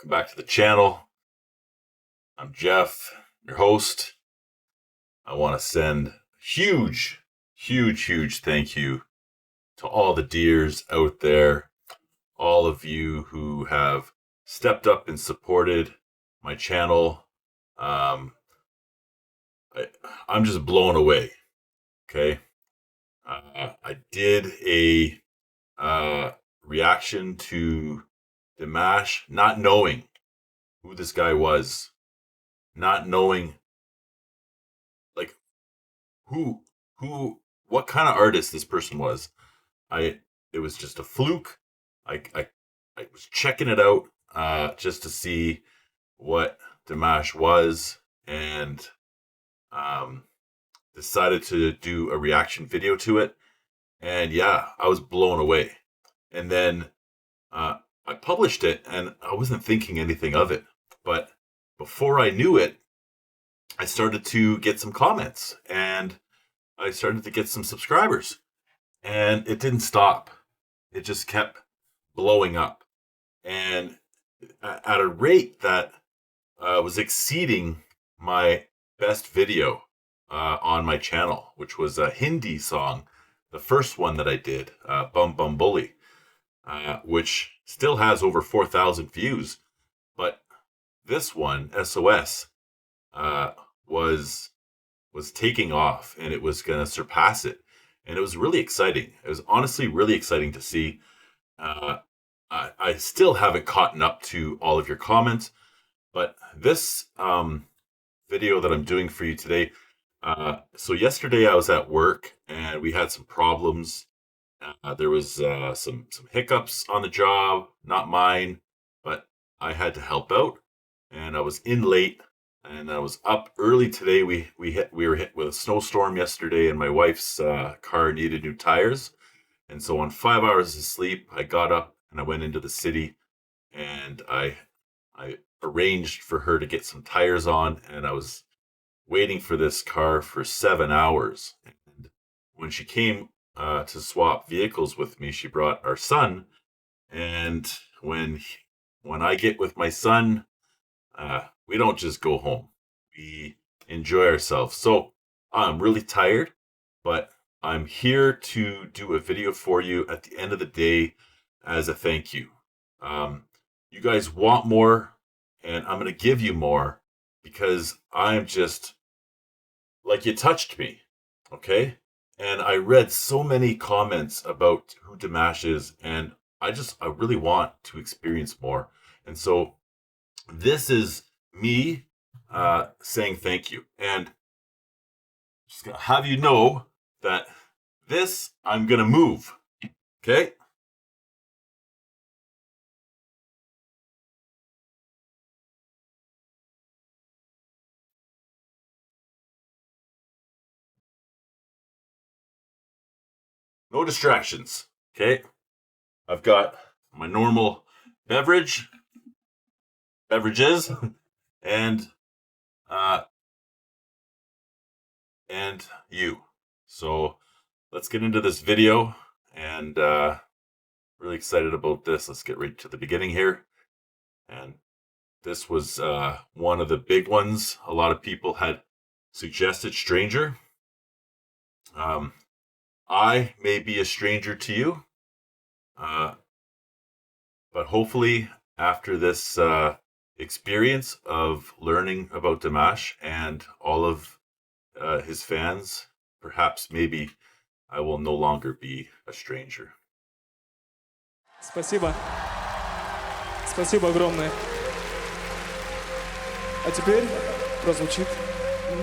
Welcome back to the channel. I'm Jeff, your host. I want to send huge thank you to all the dears out there, all of you who have stepped up and supported my channel. I'm just blown away. Okay. I did a reaction to Dimash, not knowing who this guy was, not knowing like what kind of artist this person was. It was just a fluke. I was checking it out just to see what Dimash was, and decided to do a reaction video to it. And yeah, I was blown away. And then I published it, and I wasn't thinking anything of it. But before I knew it, I started to get some comments, and I started to get some subscribers. And it didn't stop. It just kept blowing up. And at a rate that was exceeding my best video on my channel, which was a Hindi song, the first one that I did, Bum Bum Bully, which still has over 4,000 views. But this one, SOS, was taking off, and it was going to surpass it. And it was really exciting. It was honestly really exciting to see. I still haven't caught up to all of your comments, but this video that I'm doing for you today, so yesterday I was at work, and we had some problems. There was some hiccups on the job, not mine, but I had to help out, and I was in late, and I was up early today. We were hit with a snowstorm yesterday, and my wife's car needed new tires, and so on 5 hours of sleep, I got up and I went into the city, and I arranged for her to get some tires on, and I was waiting for this car for 7 hours. And when she came to swap vehicles with me, she brought our son. And when I get with my son, we don't just go home. We enjoy ourselves. So I'm really tired, but I'm here to do a video for you at the end of the day as a thank you. You guys want more, and I'm going to give you more because I'm just like, you touched me. Okay. And I read so many comments about who Dimash is, and I really want to experience more. And so this is me saying thank you. And just gonna have you know that this, I'm gonna move. Okay? No distractions. Okay? I've got my normal beverages, and you. So let's get into this video, and really excited about this. Let's get right to the beginning here. And this was one of the big ones. A lot of people had suggested Stranger. I may be a stranger to you, but hopefully after this experience of learning about Dimash and all of his fans, perhaps maybe I will no longer be a stranger. Спасибо. Спасибо огромное. А теперь прозвучит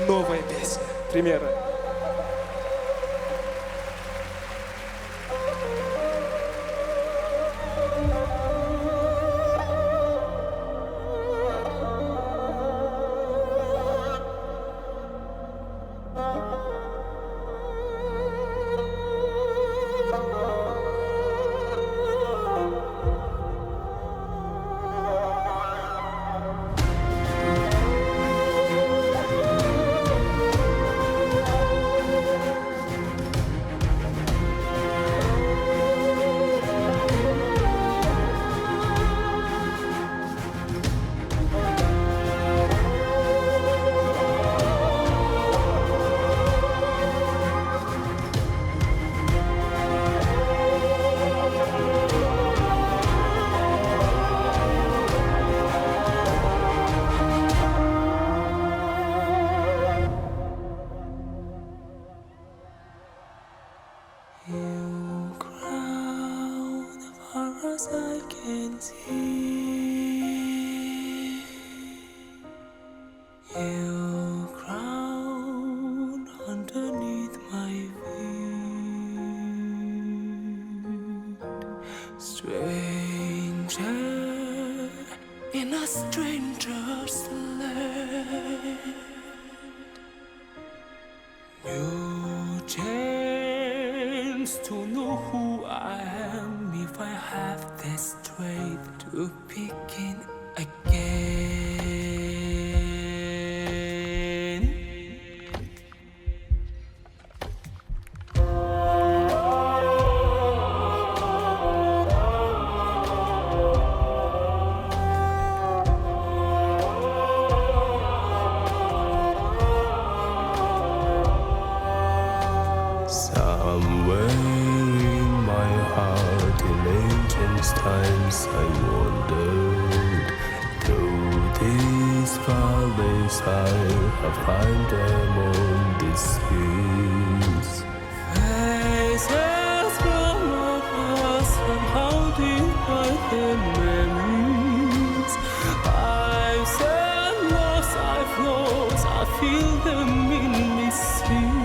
новая песня. Примерно. can see you crown underneath my feet. Stranger in a stranger's land. New chance to know who I am if I have the strength to begin again. Somewhere in my heart, in ancient times, I wandered through these valleys. I have climbed them on these hills. Faces from afar, somehow divide their memories. I've said lost, I've lost, I feel them in me sleep.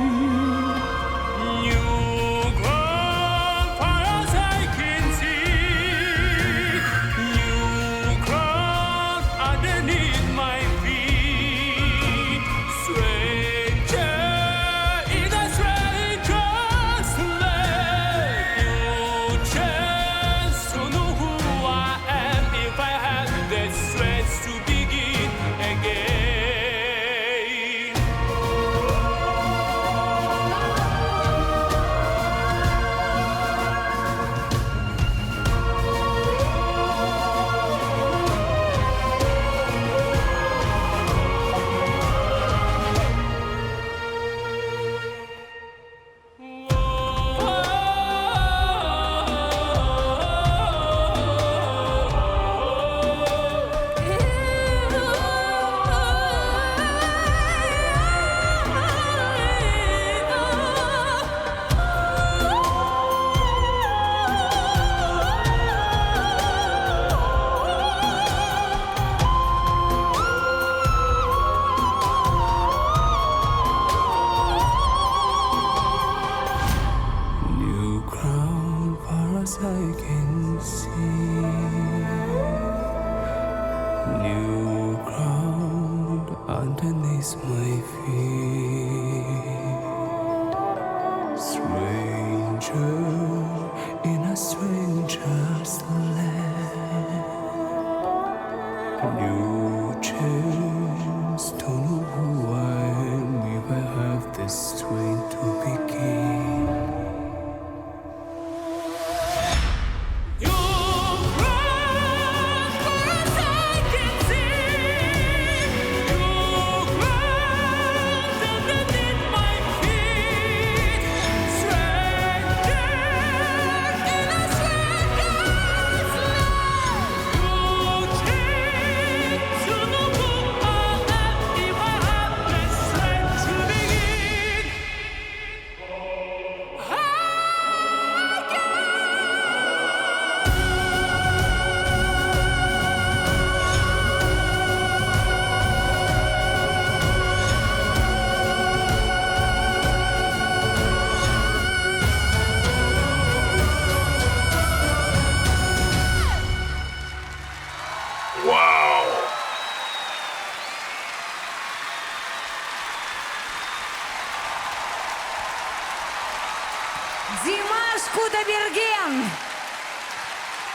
Димаш Крутоберген!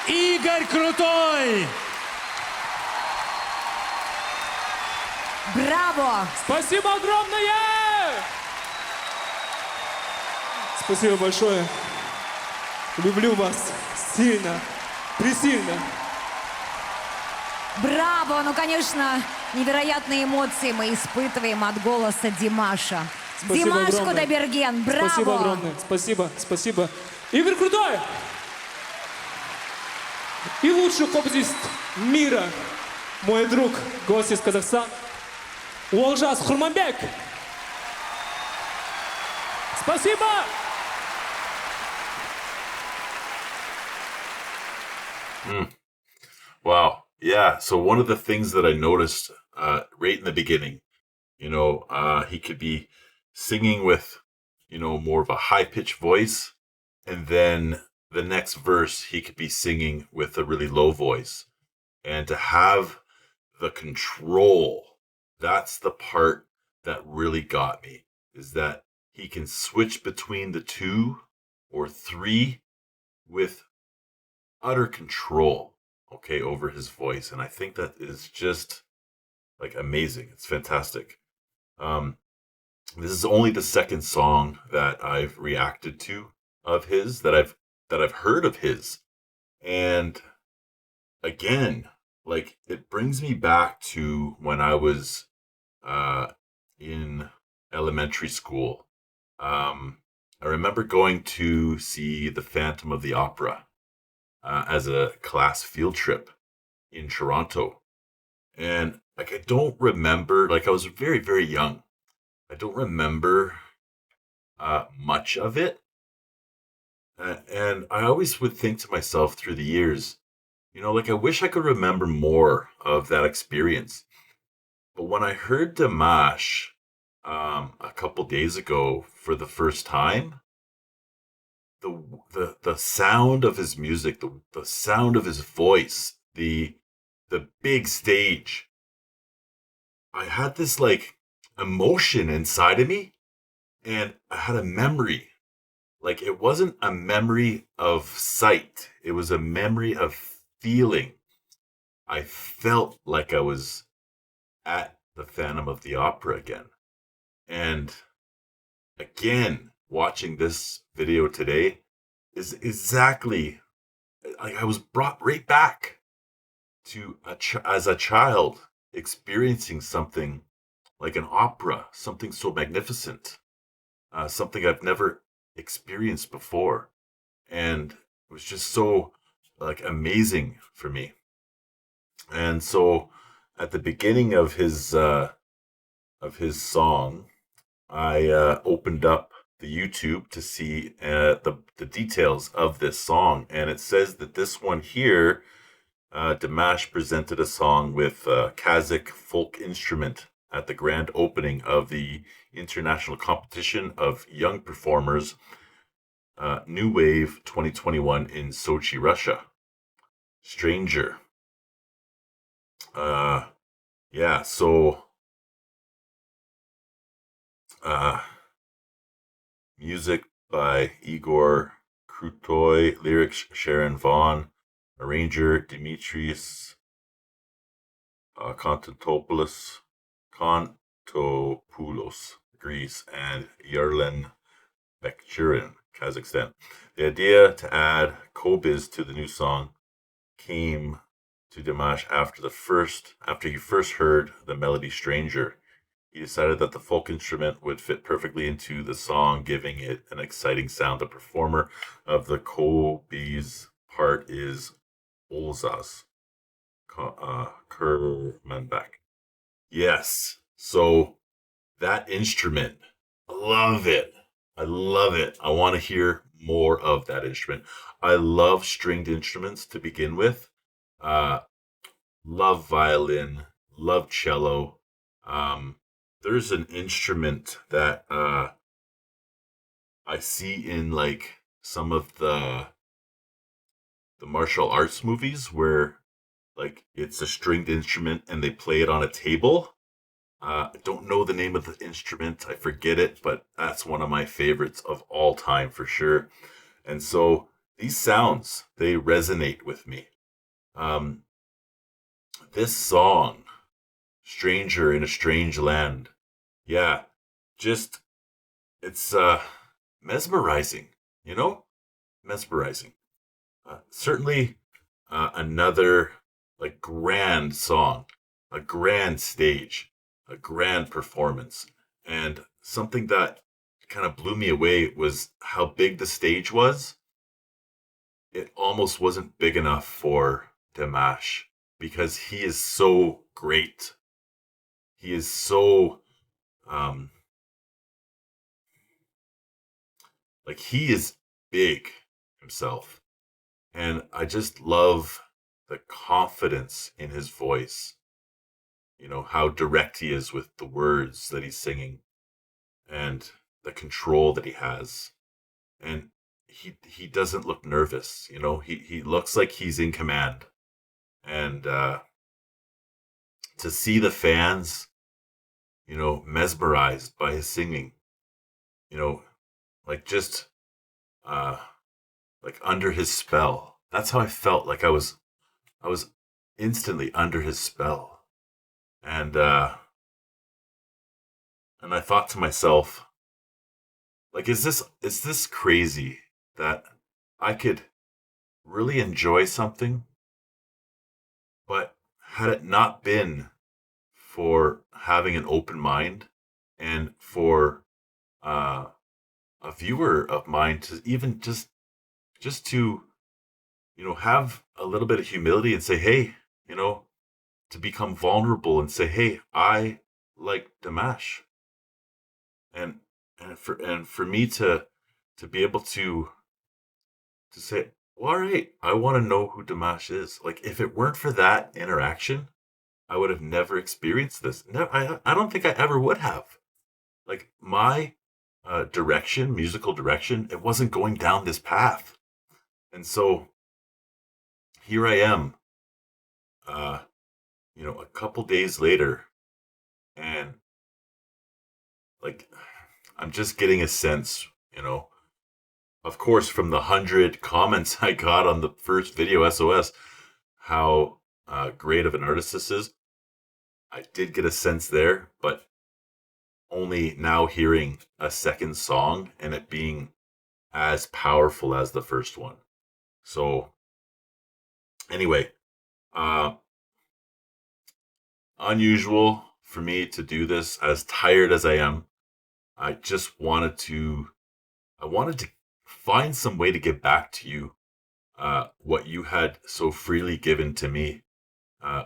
Игорь Крутой! Браво! Спасибо огромное! Спасибо большое. Люблю вас сильно, пресильно. Браво! Ну, конечно, невероятные эмоции мы испытываем от голоса Димаша. Спасибо Димаш огромное. Крутоберген, браво! Спасибо огромное. Спасибо, спасибо. Игорь Крутой! И лучший попзист мира, мой друг, гость из Казахстана, Олжас Хурманбек. Спасибо! Wow. Yeah. So one of the things that I noticed right in the beginning, he could be singing with, more of a high pitched voice. And then the next verse, he could be singing with a really low voice. And to have the control, that's the part that really got me, is that he can switch between the two or three with utter control, okay, over his voice. And I think that is just like amazing. It's fantastic. Um, this is only the second song that I've reacted to of his that I've heard of his. And again, like it brings me back to when I was uh in elementary school. I remember going to see The Phantom of the Opera as a class field trip in Toronto. And like I don't remember, like I was very, very young. I don't remember much of it. And I always would think to myself through the years, like I wish I could remember more of that experience. But when I heard Dimash a couple days ago for the first time, the sound of his music, the sound of his voice, the big stage, I had this like emotion inside of me, and I had a memory. Like it wasn't a memory of sight, it was a memory of feeling. I felt like I was at the Phantom of the Opera again. And again, watching this video today is exactly like I was brought right back to as a child experiencing something like an opera, something so magnificent, something I've never experienced before, and it was just so like amazing for me. And so, at the beginning of his song, I opened up the YouTube to see the details of this song, and it says that this one here, Dimash presented a song with Kazakh folk instrument at the grand opening of the International Competition of Young Performers New Wave 2021 in Sochi, Russia. Stranger. Uh, yeah, so uh, music by Igor, Krutoy, lyrics Sharon, Vaughn, arranger Dimitris, Kontopoulos, Greece, and Yerlan, Bekchurin, Kazakhstan. The idea to add Kobiz to the new song came to Dimash after he first heard the melody Stranger. He decided that the folk instrument would fit perfectly into the song, giving it an exciting sound. The performer of the Kobiz part is Olzas Kermanbek. Yes. So that instrument, I love it. I love it. I want to hear more of that instrument. I love stringed instruments to begin with. Uh, love violin, love cello. Um, there's an instrument that I see in like some of the martial arts movies where like it's a stringed instrument and they play it on a table. I don't know the name of the instrument. I forget it, but that's one of my favorites of all time for sure. And so these sounds, they resonate with me. Um, this song, Stranger in a Strange Land, yeah, just, it's mesmerizing, you know? Mesmerizing. Certainly another like grand song, a grand stage, a grand performance. And something that kind of blew me away was how big the stage was. It almost wasn't big enough for Dimash because he is so great. He is so um like he is big himself. And I just love the confidence in his voice, how direct he is with the words that he's singing, and the control that he has. And he doesn't look nervous, he looks like he's in command. And to see the fans, mesmerized by his singing, like just like under his spell. That's how I felt. Like I was instantly under his spell. And I thought to myself, like, is this crazy that I could really enjoy something, but had it not been for having an open mind and for a viewer of mine to even just to have a little bit of humility and say, hey, to become vulnerable and say, hey, I like Dimash. And for me to be able to say, well, all right, I want to know who Dimash is. Like, if it weren't for that interaction, I would have never experienced this. No, I don't think I ever would have. Like, my musical direction, it wasn't going down this path. And so here I am, a couple days later, and like, I'm just getting a sense, of course, from the 100 comments I got on the first video, SOS, how great of an artist this is. I did get a sense there, but only now hearing a second song and it being as powerful as the first one. So anyway, unusual for me to do this, as tired as I am. I wanted to find some way to get back to you what you had so freely given to me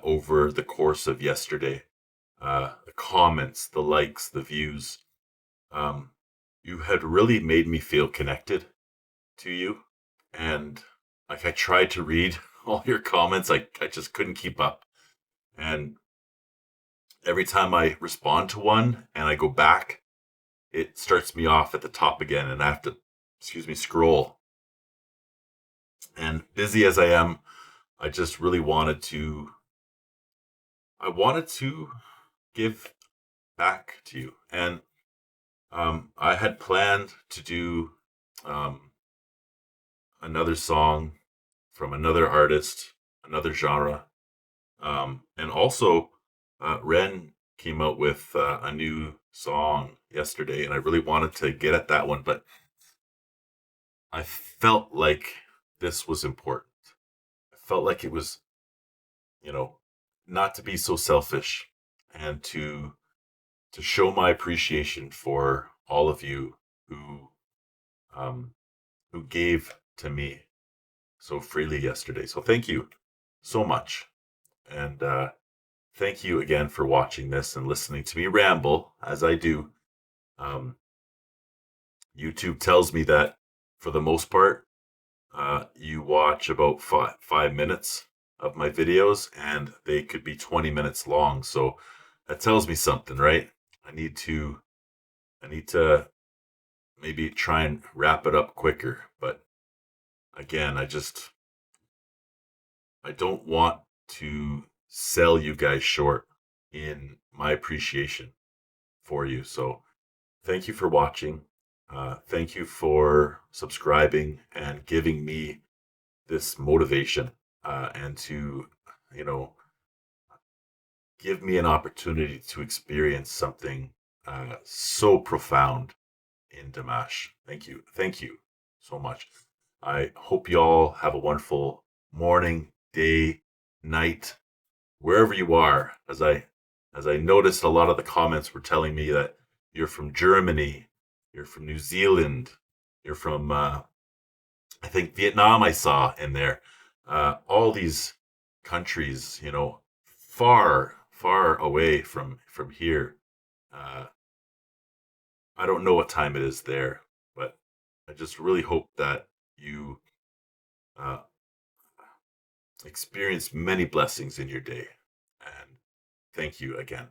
over the course of yesterday. The comments, the likes, the views. You had really made me feel connected to you. And like, I tried to read all your comments. I just couldn't keep up. And every time I respond to one and I go back, it starts me off at the top again and I have to, scroll. And busy as I am, I just really wanted to give back to you. And I had planned to do another song from another artist, another genre. And also, Ren came out with a new song yesterday, and I really wanted to get at that one, but I felt like this was important. I felt like it was, not to be so selfish and to show my appreciation for all of you who gave to me so freely yesterday. So thank you so much. And thank you again for watching this and listening to me ramble as I do. YouTube tells me that for the most part, you watch about 5 minutes of my videos, and they could be 20 minutes long. So that tells me something, right? I need to maybe try and wrap it up quicker. But again, I don't want to sell you guys short in my appreciation for you. So thank you for watching. Thank you for subscribing and giving me this motivation and to, give me an opportunity to experience something so profound in Dimash. Thank you. Thank you so much. I hope you all have a wonderful morning, day, night, wherever you are. As I noticed, a lot of the comments were telling me that you're from Germany, you're from New Zealand, you're from I think Vietnam. I saw in there all these countries, far away from here. I don't know what time it is there, but I just really hope that you experience many blessings in your day. And thank you again.